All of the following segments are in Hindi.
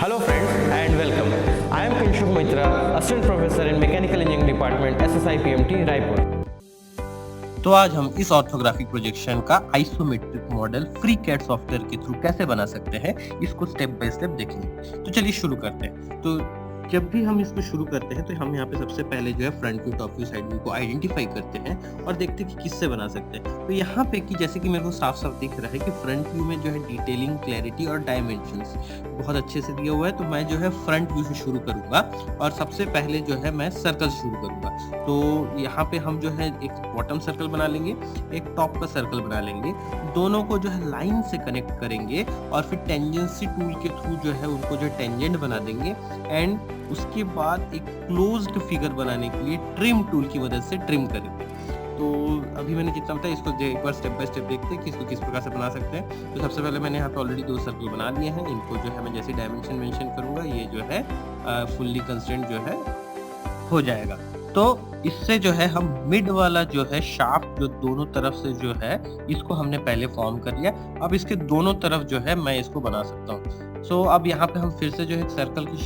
Hello friends and welcome. I am Kinshuk Mitra, Assistant Professor in Mechanical Engineering Department, SSI PMT, Raipur. तो आज हम इस ऑर्थोग्राफिक प्रोजेक्शन का आइसोमेट्रिक मॉडल FreeCAD सॉफ्टवेयर के थ्रू कैसे बना सकते हैं, इसको स्टेप बाय स्टेप देखेंगे। तो चलिए शुरू करते हैं। तो जब भी हम इसको शुरू करते हैं तो हम यहाँ पे सबसे पहले जो है front view, top view, side view को आइडेंटिफाई करते हैं और देखते हैं कि किससे बना सकते हैं। तो यहाँ पे कि जैसे कि मेरे को साफ साफ दिख रहा है कि फ्रंट व्यू में जो है डिटेलिंग, क्लैरिटी और डायमेंशंस बहुत अच्छे से दिया हुआ है। तो मैं जो है फ्रंट व्यू से शुरू करूंगा और सबसे पहले जो है मैं सर्कल शुरू करूंगा। तो यहाँ पे हम जो है एक बॉटम सर्कल बना लेंगे, एक टॉप का सर्कल बना लेंगे, दोनों को जो है लाइन से कनेक्ट करेंगे और फिर टेंजेंसी टूल के थ्रू जो है उनको जो टेंजेंट बना देंगे एंड उसके बाद एक क्लोज्ड फिगर बनाने के लिए ट्रिम टूल की मदद से ट्रिम करेंगे। तो अभी मैंने जितना बताया इसको एक बार स्टेप बाय स्टेप देखते हैं कि इसको किस प्रकार से बना सकते हैं। तो सबसे पहले मैंने यहाँ पे ऑलरेडी 2 सर्कल बना लिए हैं। इनको जो है मैं जैसे डायमेंशन मेंशन करूंगा ये जो है फुल्ली कंस्ट्रेंट जो है हो जाएगा। तो इससे जो है हम मिड वाला जो है शाफ्ट जो दोनों तरफ से जो है इसको हमने पहले फॉर्म कर लिया। अब इसके दोनों तरफ जो है मैं इसको बना सकता हूँ। सो अब यहाँ पे हम फिर से जो है सर्कल की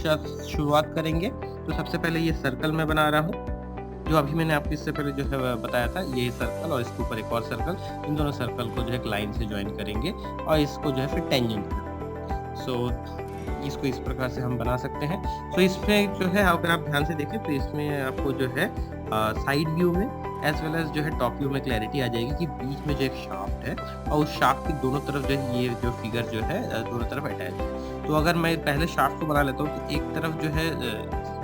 शुरुआत करेंगे। तो सबसे पहले ये सर्कल मैं बना रहा हूँ जो अभी मैंने आपको इससे पहले जो है बताया था, ये सर्कल और इसके ऊपर एक और सर्कल, इन दोनों सर्कल को जो है एक लाइन से ज्वाइन करेंगे और इसको जो है फिर टेंजेंट करेंगे। सो इसको इस प्रकार से हम बना सकते हैं। तो इसमें जो है अगर आप ध्यान से देखें तो इसमें आपको जो है साइड व्यू में एज वेल एज जो है टॉप व्यू में क्लैरिटी आ जाएगी कि बीच में जो एक शाफ्ट है और उस शाफ्ट के दोनों तरफ जो है ये जो फिगर जो है दोनों तरफ अटैच है। तो अगर मैं पहले शाफ्ट को बना लेता हूँ तो एक तरफ जो है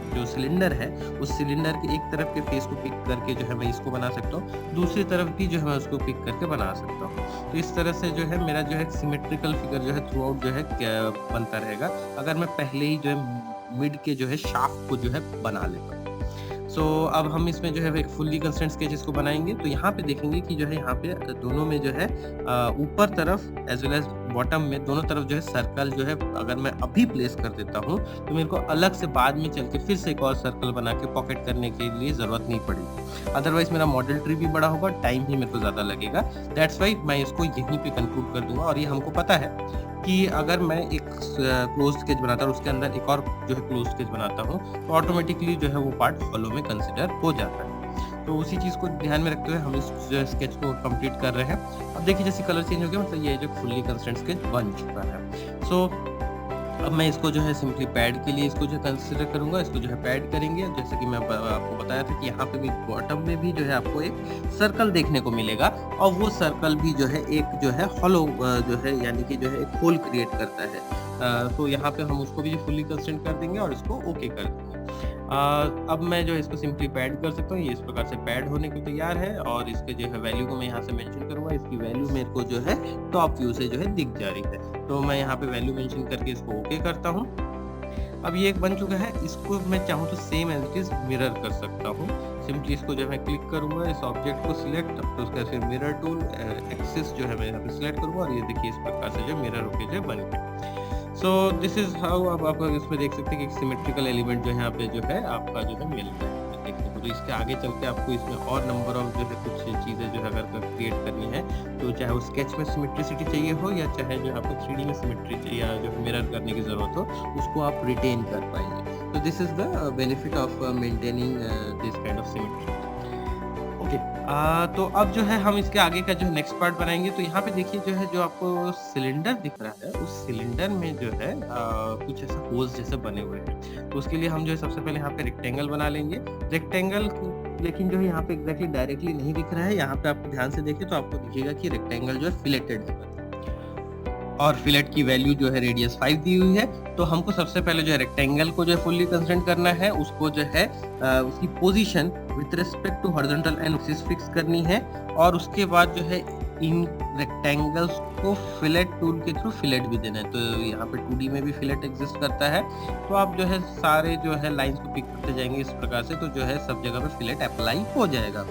जो सिलेंडर है उस सिलेंडर के एक तरफ के फेस को पिक करके जो है मैं इसको बना सकता हूँ, दूसरी तरफ भी जो है मैं उसको पिक करके बना सकता हूँ। तो इस तरह से जो है मेरा जो है सिमेट्रिकल फिगर जो है थ्रू आउट जो है बनता रहेगा अगर मैं पहले ही जो है मिड के जो है शाफ्ट को जो है बना लेता हूँ। सो अब हम इसमें जो है एक फुल्ली कंस्ट्रेंट स्केच इसको बनाएंगे। तो यहाँ पे देखेंगे कि जो है यहाँ पे दोनों में जो है ऊपर तरफ एज वेल एज बॉटम में दोनों तरफ जो है सर्कल जो है अगर मैं अभी प्लेस कर देता हूँ तो मेरे को अलग से बाद में चल के फिर से एक और सर्कल बना के पॉकेट करने के लिए जरूरत नहीं पड़ेगी। अदरवाइज मेरा मॉडल ट्री भी बड़ा होगा, टाइम भी मेरे को ज्यादा लगेगा। दैट्स वाई मैं इसको यहीं पे कंक्लूड कर दूंगा। और ये हमको पता है कि अगर मैं एक क्लोज स्केच बनाता हूँ उसके अंदर एक और जो है क्लोज स्केच बनाता हूँ तो ऑटोमेटिकली जो है वो पार्ट फॉलो में कंसिडर हो जाता है। तो उसी चीज़ को ध्यान में रखते हुए हम इस स्केच को कंप्लीट कर रहे हैं। अब देखिए जैसे कलर चेंज हो गया, मतलब ये जो फुल्ली कंस्ट्रेंट स्केच बन चुका है। सो अब मैं इसको जो है सिंपली पैड के लिए इसको जो कंसिडर करूंगा, इसको जो है पैड करेंगे। जैसे कि मैं आपको बताया था कि यहाँ पे भी बॉटम में भी जो है आपको एक सर्कल देखने को मिलेगा और वो सर्कल भी जो है एक जो है हॉलो जो है यानी कि जो है एक होल क्रिएट करता है। तो यहाँ पे हम उसको भी फुल्ली कंस्ट्रेंट कर देंगे और इसको ओके कर देंगे। अब मैं जो है इसको सिंपली पैड कर सकता हूँ। ये इस प्रकार से पैड होने को तैयार है और इसके जो है वैल्यू को मैं यहाँ से मेंशन करूंगा। इसकी वैल्यू मेरे को जो है टॉप व्यू से जो है दिख जा रही है। तो मैं यहाँ पे वैल्यू मेंशन करके इसको ओके करता हूँ। अब ये एक बन चुका है। इसको मैं चाहूँ तो same as it is mirror कर सकता हूँ। सिंपली इसको जो है मैं क्लिक करूंगा, इस ऑब्जेक्ट को सिलेक्ट, तो उसका फिर मिरर टूल एक्सिस जो है मैं यहाँ पे सिलेक्ट करूंगा और ये देखिए इस प्रकार से जो मिरर होके जो बन गया। सो दिस इज हाउ आप इसमें देख सकते हैं कि सिमेट्रिकल एलिमेंट जो है यहाँ पे जो है आपका जो है मिल रहा है देखने को। तो इसके आगे चल के आपको इसमें और नंबर ऑफ जो है कुछ चीज़ें जो है अगर क्रिएट करनी है तो चाहे वो स्केच में सिमेट्रिसिटी चाहिए हो या चाहे जो आपको 3D में सिमेट्री चाहिए या जो मिरर करने की ज़रूरत हो उसको आप रिटेन कर पाएंगे। तो this is the benefit of maintaining this kind of symmetry. Okay, तो अब जो है हम इसके आगे का जो नेक्स्ट पार्ट बनाएंगे। तो यहाँ पे देखिए जो है जो आपको सिलेंडर दिख रहा है उस सिलेंडर में जो है कुछ ऐसा होल्स जैसे बने हुए हैं। तो उसके लिए हम जो है सबसे पहले यहाँ पे रेक्टेंगल बना लेंगे। रेक्टेंगल लेकिन जो है यहाँ पे एग्जैक्टली डायरेक्टली नहीं दिख रहा है। यहाँ पे आप ध्यान से देखें तो आपको दिखेगा कि रेक्टेंगल जो है फिलेटेड है और फिलेट की वैल्यू जो है रेडियस 5 दी हुई है। तो हमको सबसे पहले जो है रेक्टेंगल को जो है फुल्ली कंस्ट्रेंट करना है, उसको जो है उसकी position with respect to horizontal axis fix करनी है और उसके बाद जो है इन रेक्टेंगल्स को फिलेट टूल के थ्रू फिलेट भी देना है। तो यहाँ पे 2D में भी फिलेट एग्जिस्ट करता है। तो आप जो है सारे जो है लाइंस को पिक करते जाएंगे इस प्रकार से, तो जो है सब जगह पे फिलेट अप्लाई हो जाएगा।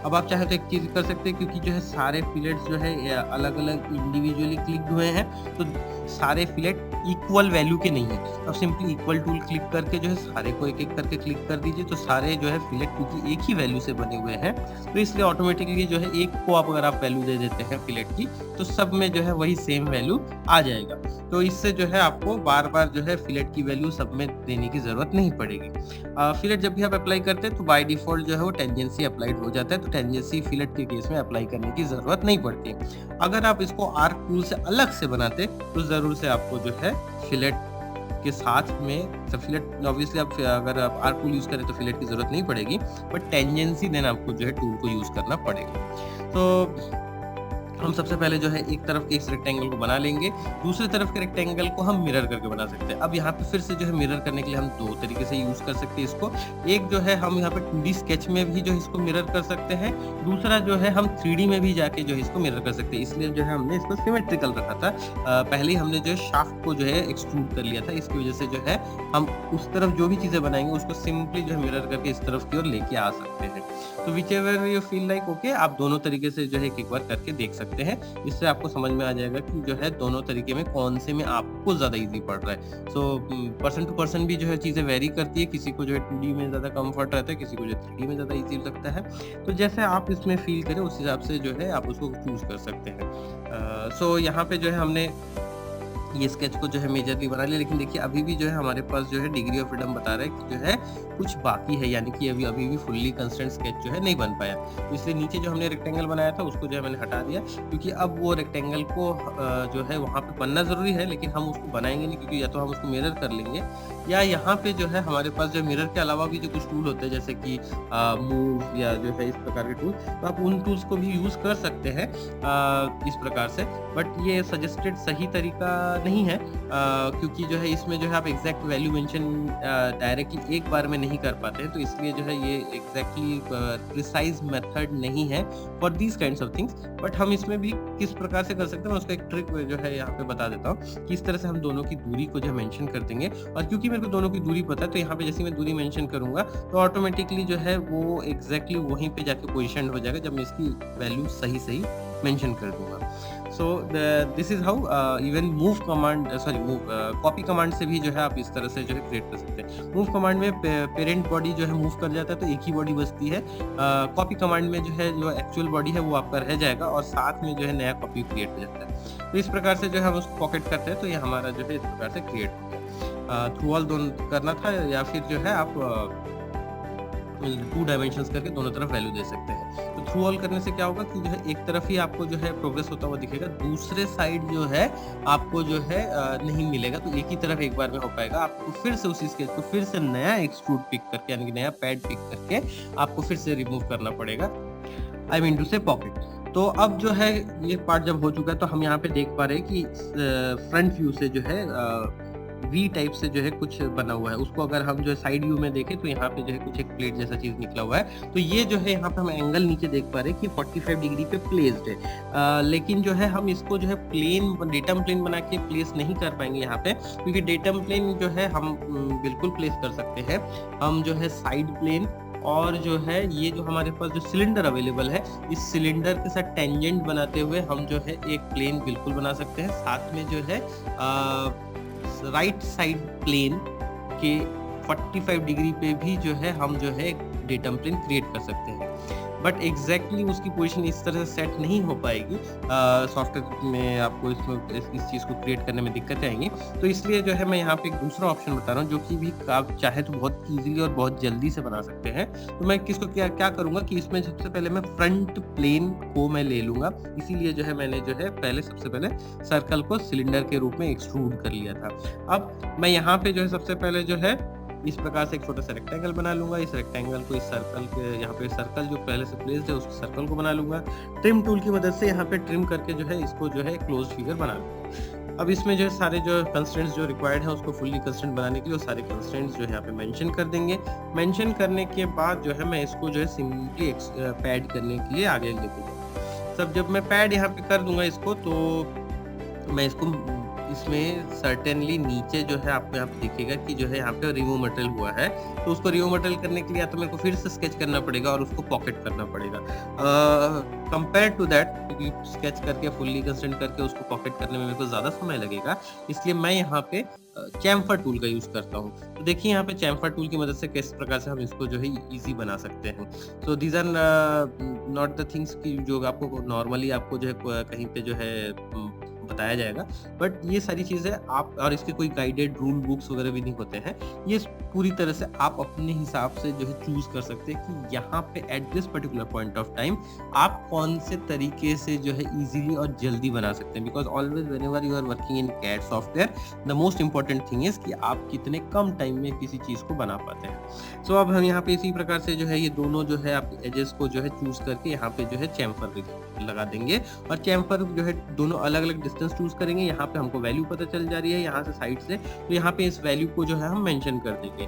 अब आप चाहे तो एक चीज कर सकते हैं, क्योंकि जो है सारे फिलेट्स जो है अलग अलग इंडिविजुअली क्लिक हुए हैं तो सारे फिलेट इक्वल वैल्यू के नहीं है। अब सिंपली इक्वल टूल क्लिक करके जो है सारे को एक एक करके क्लिक कर दीजिए। तो सारे जो है फिलेट क्योंकि एक ही वैल्यू से बने हुए हैं तो इसलिए ऑटोमेटिकली जो है एक को आप अगर आप वैल्यू दे देते करते हैं फिलेट की, तो सब में जो है वही सेम वैल्यू आ जाएगा। तो इससे जो है आपको बार-बार जो है फिलेट की वैल्यू सब में देने की ज़रूरत नहीं पड़ेगी। फिलेट जब भी आप अप्लाई करते हैं तो बाय डिफ़ॉल्ट जो है वो टेंजेंसी अप्लाइड हो जाता है, तो टेंजेंसी फिलेट के केस में अप्लाई करने की ज़रूरत नहीं पड़ती। अगर आप इसको आर्क टूल से अलग से बनाते तो ज़रूर से आपको जो है फिलेट के साथ में फिलेट ऑब्वियसली आप अगर आप आर्क टूल यूज़ करें तो फिलेट की ज़रूरत नहीं पड़ेगी, बट टेंजेंसी देन आपको जो है टूल को यूज़ करना पड़ेगा। तो हम सबसे पहले जो है एक तरफ के इस रेक्टेंगल को बना लेंगे, दूसरी तरफ के रेक्टेंगल को हम मिरर करके बना सकते हैं। अब यहाँ पे फिर से जो है मिरर करने के लिए हम दो तरीके से यूज़ कर सकते हैं इसको। एक जो है हम यहाँ पे 2D स्केच में भी जो है इसको मिरर कर सकते हैं, दूसरा जो है हम 3D में भी जाके जो है इसको मिरर कर सकते हैं। इसलिए जो है हमने इसको सिमेट्रिकल रखा था। पहले ही हमने जो है शाफ्ट को जो है एक्सट्रूड कर लिया था, इसकी वजह से जो है हम उस तरफ जो भी चीज़ें बनाएंगे उसको सिंपली जो है मिरर करके इस तरफ की ओर लेके आ सकते हैं। तो whichever you feel like okay, आप दोनों तरीके से जो है एक बार करके देख सकते हैं। इससे आपको समझ में आ जाएगा कि जो है दोनों तरीके में कौन से में आपको ज़्यादा ईज़ी पड़ रहा है। सो पर्सन टू पर्सन भी जो है चीज़ें वेरी करती है, किसी को जो है 2D में ज़्यादा कम्फर्ट रहता है, किसी को जो है 3D में ज़्यादा ईज़ी लगता है। तो जैसे आप इसमें फील करें उस हिसाब से जो है आप उसको चूज़ कर सकते हैं। सो यहाँ पे जो है हमने ये स्केच को जो है मेजरली बना लिया, लेकिन देखिए अभी भी जो है हमारे पास जो है डिग्री ऑफ फ्रीडम बता रहा है कि जो है कुछ बाकी है, यानी कि अभी भी फुल्ली कंस्ट्रेंट स्केच जो है नहीं बन पाया। तो इसलिए नीचे जो हमने रेक्टेंगल बनाया था उसको जो है मैंने हटा दिया, क्योंकि अब वो रेक्टेंगल को जो है वहाँ पे बनना ज़रूरी है, लेकिन हम उसको बनाएंगे नहीं, क्योंकि या तो हम उसको मिरर कर लेंगे या यहाँ पे जो है हमारे पास जो मिरर के अलावा भी जो कुछ टूल होते हैं जैसे कि मूव या जो है इस प्रकार के टूल, तो आप उन टूल्स को भी यूज़ कर सकते हैं इस प्रकार से। बट ये सजेस्टेड सही तरीका नहीं है, क्योंकि जो है इसमें जो है आप एग्जैक्ट वैल्यू मेंशन डायरेक्टली एक बार में नहीं कर पाते हैं, तो इसलिए जो है ये एग्जैक्टली प्रिसाइज मेथड नहीं है for these kinds of things. But हम इसमें भी किस प्रकार से कर सकते हैं, मैं उसका एक ट्रिक जो है यहाँ पे बता देता हूँ कि इस तरह से हम दोनों की दूरी को जो है मेंशन कर देंगे। और क्योंकि मेरे को दोनों की दूरी पता है, तो यहाँ पे जैसे मैं दूरी मेंशन करूंगा तो ऑटोमेटिकली जो है वो एग्जैक्टली वहीं पे जाके पोजिशन हो जाएगा जब मैं इसकी वैल्यू सही मेंशन कर दूंगा। So this is how even move command copy command से भी जो है आप इस तरह से जो है क्रिएट कर सकते हैं। मूव कमांड में पेरेंट बॉडी जो है मूव कर जाता है तो एक ही बॉडी बचती है। कॉपी कमांड में जो है जो एक्चुअल बॉडी है वो आपका रह जाएगा और साथ में जो है नया कॉपी क्रिएट हो जाता है। तो इस प्रकार से जो है हम उसको पॉकेट करते हैं तो ये हमारा जो है इस प्रकार से क्रिएट हो गया। थ्रू ऑल दोनों करना था, या फिर जो है आप 2 डायमेंशंस करके दोनों तरफ वैल्यू दे सकते हैं। तो थ्रू ऑल करने से क्या होगा कि जो है एक तरफ ही आपको जो है प्रोग्रेस होता हुआ दिखेगा, दूसरे साइड जो है आपको जो है नहीं मिलेगा, तो एक ही तरफ एक बार में हो पाएगा। आपको फिर से उसी स्केच को फिर से नया एक्सट्रूड पिक करके यानी कि नया पैड पिक करके आपको फिर से रिमूव करना पड़ेगा, आई मीन टू से पॉकेट। तो अब जो है ये पार्ट जब हो चुका है तो हम यहाँ पे देख पा रहे हैं कि फ्रंट व्यू से जो है वी टाइप से जो है कुछ बना हुआ है। उसको अगर हम जो है साइड व्यू में देखें तो यहाँ पे जो है कुछ एक प्लेट जैसा चीज निकला हुआ है। तो ये जो है यहाँ पे हम एंगल नीचे देख पा रहे हैं कि 45 डिग्री पे प्लेस्ड है, लेकिन जो है हम इसको जो है प्लेन डेटम प्लेन बना के प्लेस नहीं कर पाएंगे यहाँ पे, क्योंकि डेटम प्लेन जो है हम बिल्कुल प्लेस कर सकते हैं। हम जो है साइड प्लेन और जो है ये जो हमारे पास जो सिलेंडर अवेलेबल है, इस सिलेंडर के साथ टेंजेंट बनाते हुए हम जो है एक प्लेन बिल्कुल बना सकते हैं। साथ में जो है राइट साइड प्लेन के 45 डिग्री पे भी जो है हम जो है डेटम प्लेन क्रिएट कर सकते हैं। बट एग्जैक्टली उसकी पोजीशन इस तरह से सेट नहीं हो पाएगी, सॉफ्टवेयर में आपको इसमें इस चीज़ को क्रिएट करने में दिक्कत आएंगी। तो इसलिए जो है मैं यहाँ पे एक दूसरा ऑप्शन बता रहा हूँ जो कि भी आप चाहे तो बहुत ईजिली और बहुत जल्दी से बना सकते हैं। तो मैं किसको क्या करूँगा कि इसमें सबसे पहले मैं फ्रंट प्लेन को मैं ले लूँगा, इसीलिए जो है मैंने जो है सबसे पहले सर्कल को सिलेंडर के रूप में एक्सट्रूड कर लिया था। अब मैं यहाँ पे जो है सबसे पहले जो है इस प्रकार से एक छोटा सा रेक्टेंगल बना लूंगा। इस रेक्टेंगल को इस सर्कल के यहाँ पे सर्कल जो पहले से प्लेस्ड है उस सर्कल को बना लूंगा। ट्रिम टूल की मदद से यहाँ पे ट्रिम करके जो है इसको जो है क्लोज फिगर बना लूंगा। अब इसमें जो है सारे जो कंस्ट्रेंट्स जो रिक्वायर्ड है उसको फुल्ली कंस्ट्रेंट बनाने के लिए सारे कंस्ट्रेंट्स जो है यहाँ पे मेंशन कर देंगे। मेंशन करने के बाद जो है मैं इसको जो है सिंपली पैड करने के लिए आगे लेके जाऊँगा। सब जब मैं पैड यहाँ पे कर दूंगा इसको, तो मैं इसको इसमें सर्टेनली नीचे जो है आपको यहाँ पे दिखेगा कि जो है यहाँ पे रिमूव मटेरियल हुआ है, तो उसको रिमूव मटेरियल करने के लिए या तो मेरे को फिर से स्केच करना पड़ेगा और उसको पॉकेट करना पड़ेगा। कंपेयर टू दैट, क्योंकि स्केच करके फुल्ली कंस्ट्रेंट करके उसको पॉकेट करने में मेरे को ज़्यादा समय लगेगा, इसलिए मैं यहाँ पे चैम्फर टूल का यूज़ करता हूँ। तो देखिए यहाँ पे चैम्फर टूल की मदद से किस प्रकार से हम इसको जो है ईजी बना सकते हैं। So these are not the things की जो आपको नॉर्मली आपको जो है कहीं पे जो है बताया जाएगा, बट ये सारी चीज़ें आप, और इसके कोई गाइडेड रूल बुक्स वगैरह भी नहीं होते हैं, ये पूरी तरह से आप अपने हिसाब से जो है चूज कर सकते हैं कि यहाँ पे at this particular point of time आप कौन से तरीके से जो है इजीली और जल्दी बना सकते हैं। Because always whenever you are working in CAD software, the most important thing is कि आप कितने कम टाइम में किसी चीज़ को बना पाते हैं। सो अब हम यहाँ पे इसी प्रकार से जो है ये दोनों जो है आप एजेस को जो है चूज करके यहाँ पे जो है चैम्फर लगा देंगे, और चैम्फर जो है दोनों अलग अलग डिस्टेंस चूज करेंगे। यहाँ पे हमको वैल्यू पता चल जा रही है यहाँ से साइड से, तो यहाँ पे इस वैल्यू को जो है हम मेंशन कर देंगे।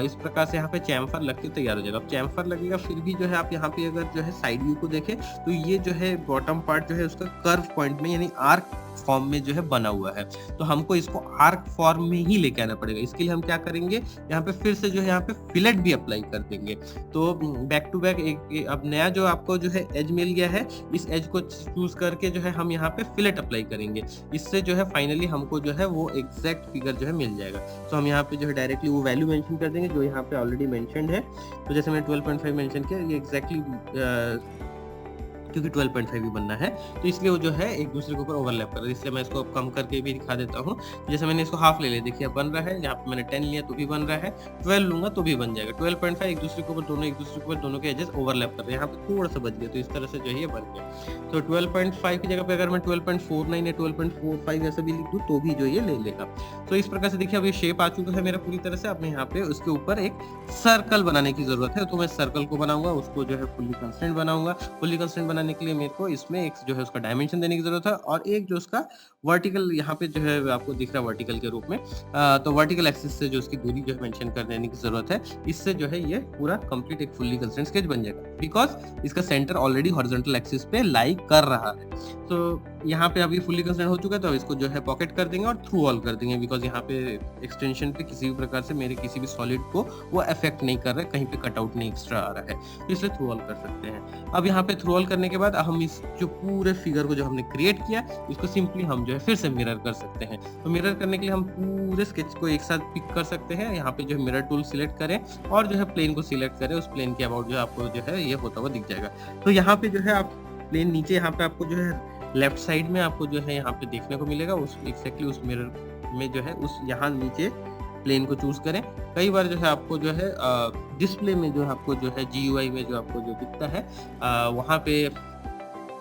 इस प्रकार से यहाँ पे चैम्फर लग के तैयार हो जाएगा। अब चैम्फर लगेगा, फिर भी जो है आप यहाँ पे अगर जो है साइड व्यू को देखें तो ये जो है बॉटम पार्ट जो है उसका कर्व पॉइंट में यानी आर्क फॉर्म में जो है बना हुआ है, तो हमको इसको आर्क फॉर्म में ही लेके आना पड़ेगा। इसके लिए हम क्या करेंगे, यहाँ पे फिर से जो है यहाँ पे फिलेट भी अप्लाई कर देंगे। तो बैक टू बैक एक अब नया जो आपको जो है एज मिल गया है, इस एज को चूज करके जो है हम यहाँ पे फिलेट अप्लाई करेंगे। इससे जो है फाइनली हमको जो है वो एग्जैक्ट फिगर जो है मिल जाएगा। तो हम यहाँ पे जो है डायरेक्टली वो वैल्यू मेंशन कर देंगे जो यहाँ पे ऑलरेडी मेंशन्ड है। तो जैसे मैंने 12.5 मेंशन किया, ये एग्जैक्टली क्योंकि 12.5 भी बनना है, तो इसलिए वो जो है एक दूसरे के ऊपर ओवरलैप कर रहा है। इसलिए मैं इसको कम करके भी दिखा देता हूँ। जैसे मैंने इसको हाफ ले लिया, देखिए बन रहा है। यहाँ पे मैंने 10 लिया तो भी बन रहा है, 12 लूंगा तो भी बन जाएगा। 12.5 एक दूसरे के ऊपर दोनों एक दूसरे के ऊपर दोनों के एजेस ओवरलैप कर रहे हैं। यहाँ पे थोड़ा सा बच गया, तो इस तरह से जो है ये बन गया। तो 12.5 की जगह पे अगर मैं 12.49 या 12.45 ऐसा भी लिख दूँ तो भी जो ये ले लेगा। तो इस प्रकार से देखिए अब ये शेप आ चुका है मेरा पूरी तरह से। अब मैं यहाँ पे उसके ऊपर एक सर्कल बनाने की जरूरत है, तो मैं सर्कल को बनाऊंगा, उसको जो है फुल्ली कंस्ट्रेंट बनाऊंगा। फुल्ली कंस्ट्रेंट बनाने के लिए मेरे को इसमें एक जो है उसका डायमेंशन देने की जरूरत है, और एक जो उसका वर्टिकल यहाँ पे जो है आपको दिख रहा है वर्टिकल के रूप में, तो वर्टिकल एक्सिस से जो उसकी दूरी जो है मेंशन कर देने की जरूरत है। इससे जो है ये पूरा कंप्लीट एक फुल्ली कंस्ट्रेंट स्केच बन जाएगा, बिकॉज इसका सेंटर ऑलरेडी हॉरिजॉन्टल एक्सिस पे लाई कर रहा है। तो यहाँ पे अभी फुल्ली कंस्ट्रेंट हो चुका है, तो इसको जो है पॉकेट कर देंगे और थ्रू ऑल कर देंगे, बिकॉज यहाँ पे एक्सटेंशन पे किसी भी प्रकार से मेरे किसी भी सॉलिड को वो अफेक्ट नहीं कर रहा है, कहीं पे कटआउट नहीं एक्स्ट्रा आ रहा है, तो इसलिए थ्रू ऑल कर सकते हैं। अब यहाँ पे थ्रू ऑल करने के बाद हम इस जो पूरे फिगर को जो हमने क्रिएट किया, इसको सिंपली हम जो है फिर से मिरर कर सकते हैं। तो मिरर करने के लिए हम पूरे स्केच को एक साथ पिक कर सकते हैं। यहाँ पे जो है मिरर टूल सिलेक्ट करें और जो है प्लेन को सिलेक्ट करें, उस प्लेन के अबाउट जो आपको जो है ये होता हुआ दिख जाएगा। तो यहाँ पे जो है आप प्लेन नीचे यहाँ पे आपको जो है लेफ्ट साइड में आपको जो है यहाँ पे देखने को मिलेगा, उस एक्जैक्टली उस मिरर में जो है उस यहाँ नीचे प्लेन को चूज करें। कई बार जो है आपको जो है डिस्प्ले में जो आपको जो है GUI में जो आपको जो दिखता है वहाँ पे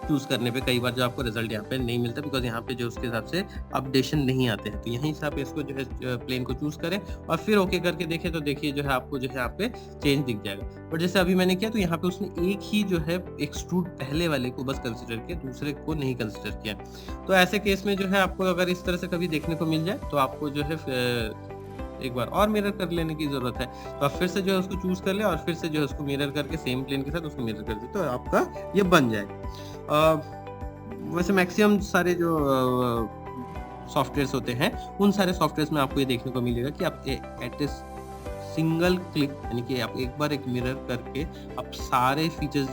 चूज करने पे कई बार जो आपको रिजल्ट यहाँ पे नहीं मिलता, बिकॉज यहाँ पे जो उसके हिसाब से अपडेशन नहीं आते हैं। तो यहीं से आप इसको जो है प्लेन को चूज करें और फिर ओके करके देखें, तो देखिए जो है आपको जो है यहाँ पे चेंज दिख जाएगा। बट जैसे अभी मैंने किया तो यहाँ पे उसने एक ही जो है एक्सट्रूड पहले वाले को बस कंसिडर किया, दूसरे को नहीं कंसिडर किया। तो ऐसे केस में जो है आपको अगर इस तरह से कभी देखने को मिल जाए तो आपको जो है एक बार और मिरर कर लेने की जरूरत है। तो आप फिर से जो है उसको चूज कर ले और फिर से जो है उसको मिरर करके सेम प्लेन के साथ उसको मिरर कर दे, तो आपका ये बन जाएगा। वैसे मैक्सिमम सारे जो सॉफ्टवेयर्स होते हैं उन सारे सॉफ्टवेयर्स में आपको ये देखने को मिलेगा कि आप एट ए सिंगल क्लिक, यानी कि आप एक बार एक मिरर करके आप सारे फीचर्स,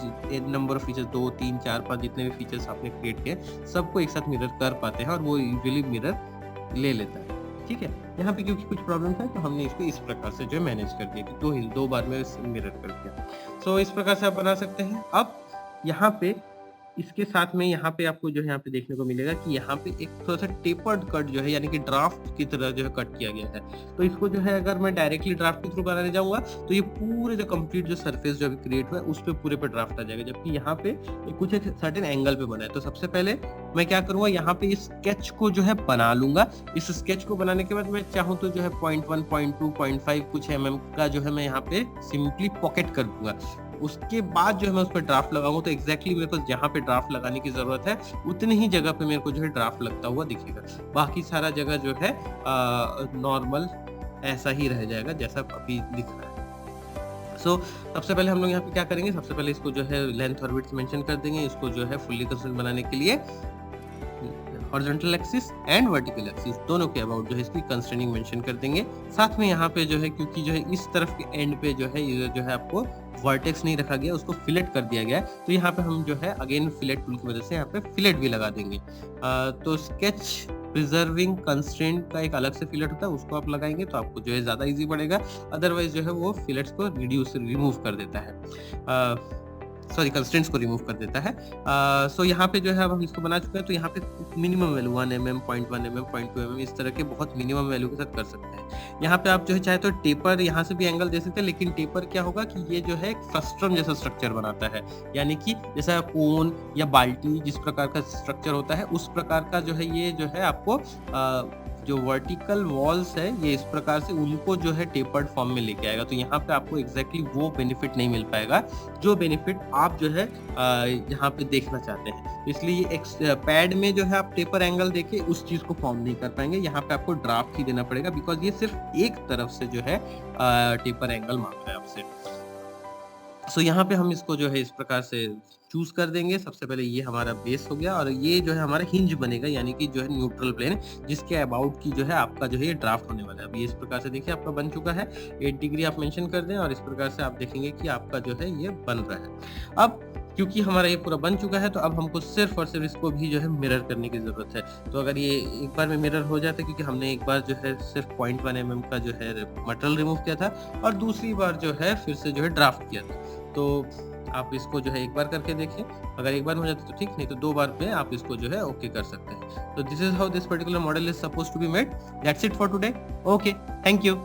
नंबर ऑफ फीचर्स 2, 3, 4, 5 जितने भी फीचर्स आपने क्रिएट किए सबको एक साथ मिरर कर पाते हैं और वो यूजुअली मिरर ले लेता है। ठीक है, यहाँ पे क्योंकि कुछ प्रॉब्लम था तो हमने इसको इस प्रकार से जो मैनेज कर दिया कि दो बार में मिरर कर दिया। सो इस प्रकार से आप बना सकते हैं। अब यहाँ पे इसके साथ में यहाँ पे आपको जो है यहाँ पे देखने को मिलेगा कि यहाँ पे एक थोड़ा सा टेपर्ड कट जो है यानी कि ड्राफ्ट की तरह जो है कट किया गया है। तो इसको जो है अगर मैं डायरेक्टली ड्राफ्ट के थ्रू बनाने जाऊंगा तो ये पूरे जो कंप्लीट जो सरफेस जो अभी क्रिएट हुआ है उस पे पूरे पे ड्राफ्ट आ जाएगा, जबकि यहाँ पे कुछ एक सर्टेन एंगल पे बना है। तो सबसे पहले मैं क्या करूंगा, यहाँ पे इस स्केच को जो है बना लूंगा। इस स्केच को बनाने के बाद मैं चाहूँ तो जो है 0.1, 0.2, 0.5 कुछ mm का जो है मैं यहाँ पे सिंपली पॉकेट कर दूंगा। उसके बाद जो है मैं उस पर ड्राफ्ट लगाऊंगा तो एग्जैक्टली मेरे को जहाँ पे ड्राफ्ट लगाने की जरूरत है उतनी ही जगह पे मेरे को जो है ड्राफ्ट लगता हुआ दिखेगा। बाकी सारा जगह जो है नॉर्मल ऐसा ही रह जाएगा जैसा अभी दिख रहा है। सो सबसे पहले हम लोग यहाँ पे क्या करेंगे, सबसे पहले इसको जो है लेंथ और विड्थ मेंशन कर देंगे। इसको जो है फुल्ली कंस्ट्रेंट बनाने के लिए horizontal axis and vertical axis दोनों के अबाउट जो है इसकी कंस्ट्रेनिंग मेंशन कर देंगे। साथ में यहाँ पे जो है क्योंकि जो है इस तरफ के एंड पे जो है ये जो है आपको वर्टेक्स नहीं रखा गया, उसको फिलेट कर दिया गया है, तो यहाँ पे हम जो है अगेन फिलेट टूल की मदद से यहाँ पे फिलेट भी लगा देंगे। तो स्केच प्रिजर्विंग कंस्ट्रेंट का एक अलग से फिलेट होता है, उसको आप लगाएंगे तो आपको जो है ज़्यादा इजी पड़ेगा, अदरवाइज जो है वो फिलेट्स को रिमूव कर देता है, सॉरी कंस्ट्रेंट्स को रिमूव कर देता है। सो यहाँ पे जो है अब हम इसको बना चुके हैं, तो यहाँ पे minimum value 1 mm, 0.1 mm, 0.2 mm इस तरह के बहुत मिनिमम वैल्यू के साथ कर सकते हैं। यहाँ पे आप जो है चाहे तो टेपर यहाँ से भी एंगल दे सकते हैं, लेकिन टेपर क्या होगा कि ये जो है एक फ्रस्ट्रम जैसा स्ट्रक्चर बनाता है, यानी कि जैसा कोन या बाल्टी जिस प्रकार का स्ट्रक्चर होता है उस प्रकार का जो है ये जो है आपको जो वर्टिकल वॉल्स है ये इस प्रकार से उनको जो है टेपर्ड फॉर्म में लेके आएगा। तो यहाँ पे आपको एग्जैक्टली वो बेनिफिट नहीं मिल पाएगा जो बेनिफिट आप जो है यहाँ पे देखना चाहते हैं। इसलिए पैड में जो है आप टेपर एंगल देके उस चीज को फॉर्म नहीं कर पाएंगे, यहाँ पे आपको ड्राफ्ट ही देना पड़ेगा, बिकॉज ये सिर्फ एक तरफ से जो है टेपर एंगल मांग रहा है आपसे। सो यहाँ पे हम इसको जो है इस प्रकार से चूज कर देंगे। सबसे पहले ये हमारा बेस हो गया और ये जो है हमारा हिंज बनेगा, यानी कि जो है न्यूट्रल प्लेन जिसके अबाउट की जो है आपका जो है ये ड्राफ्ट होने वाला है। अब ये इस प्रकार से देखिए आपका बन चुका है, 8 डिग्री आप मेंशन कर दें और इस प्रकार से आप देखेंगे कि आपका जो है ये बन रहा है। अब क्योंकि हमारा ये पूरा बन चुका है तो अब हमको सिर्फ और सिर्फ इसको भी जो है मिरर करने की जरूरत है। तो अगर ये एक बार में मिरर हो जाता है, क्योंकि हमने एक बार जो है सिर्फ 0.1 mm का जो है मटेरियल रिमूव किया था और दूसरी बार जो है फिर से जो है ड्राफ्ट किया था, तो आप इसको जो है एक बार करके देखिए, अगर एक बार हो जाता तो ठीक, नहीं तो 2 बार में आप इसको जो है ओके कर सकते हैं। तो this is how this particular model is suppose to be made. That's it for today. Okay, thank you.